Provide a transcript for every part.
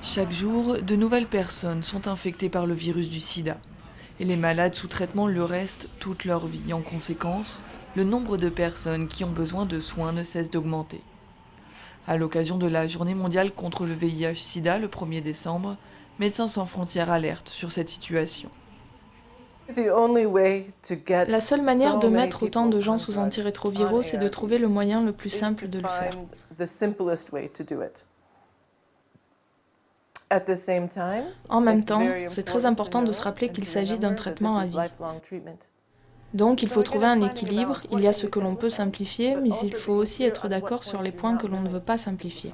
Chaque jour, de nouvelles personnes sont infectées par le virus du sida. Et les malades sous traitement le restent toute leur vie. En conséquence, le nombre de personnes qui ont besoin de soins ne cesse d'augmenter. À l'occasion de la Journée mondiale contre le VIH-Sida, le 1er décembre, Médecins sans frontières alerte sur cette situation. La seule manière de mettre autant de gens sous antirétroviraux, c'est de trouver le moyen le plus simple de le faire. En même temps, c'est très important de se rappeler qu'il s'agit d'un traitement à vie. Donc il faut trouver un équilibre, il y a ce que l'on peut simplifier, mais il faut aussi être d'accord sur les points que l'on ne veut pas simplifier.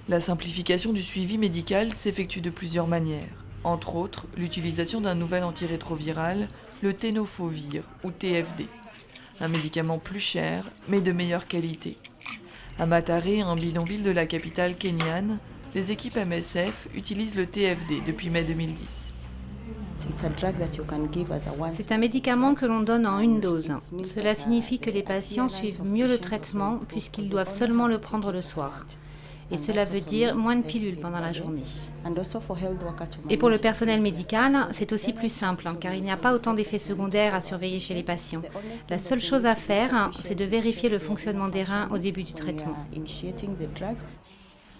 La simplification du suivi médical s'effectue de plusieurs manières. Entre autres, l'utilisation d'un nouvel antirétroviral, le tenofovir ou TFD. Un médicament plus cher, mais de meilleure qualité. À Mathare, un bidonville de la capitale kenyane, les équipes MSF utilisent le TFD depuis mai 2010. C'est un médicament que l'on donne en une dose. Cela signifie que les patients suivent mieux le traitement puisqu'ils doivent seulement le prendre le soir. Et cela veut dire moins de pilules pendant la journée. Et pour le personnel médical, c'est aussi plus simple, car il n'y a pas autant d'effets secondaires à surveiller chez les patients. La seule chose à faire, c'est de vérifier le fonctionnement des reins au début du traitement.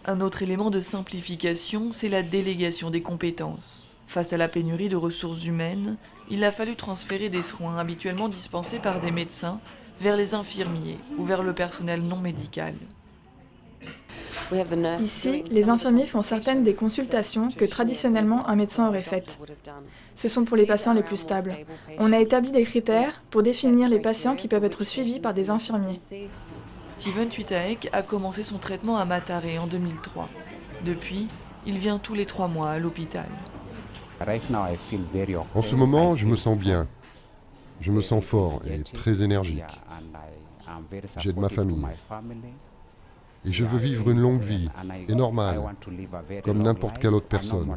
Un autre élément de simplification, c'est la délégation des compétences. Face à la pénurie de ressources humaines, il a fallu transférer des soins habituellement dispensés par des médecins vers les infirmiers ou vers le personnel non médical. Ici, les infirmiers font certaines des consultations que traditionnellement un médecin aurait faites. Ce sont pour les patients les plus stables. On a établi des critères pour définir les patients qui peuvent être suivis par des infirmiers. Steven Tuitaek a commencé son traitement à Mathare en 2003. Depuis, il vient tous les 3 mois à l'hôpital. En ce moment, je me sens bien. Je me sens fort et très énergique. J'aide ma famille. Et je veux vivre une longue vie, et normale, comme n'importe quelle autre personne.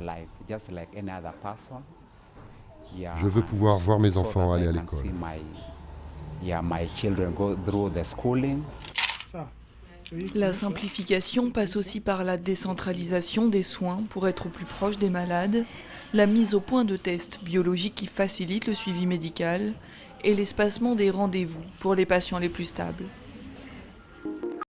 Je veux pouvoir voir mes enfants aller à l'école. La simplification passe aussi par la décentralisation des soins pour être plus proche des malades, la mise au point de tests biologiques qui facilitent le suivi médical et l'espacement des rendez-vous pour les patients les plus stables.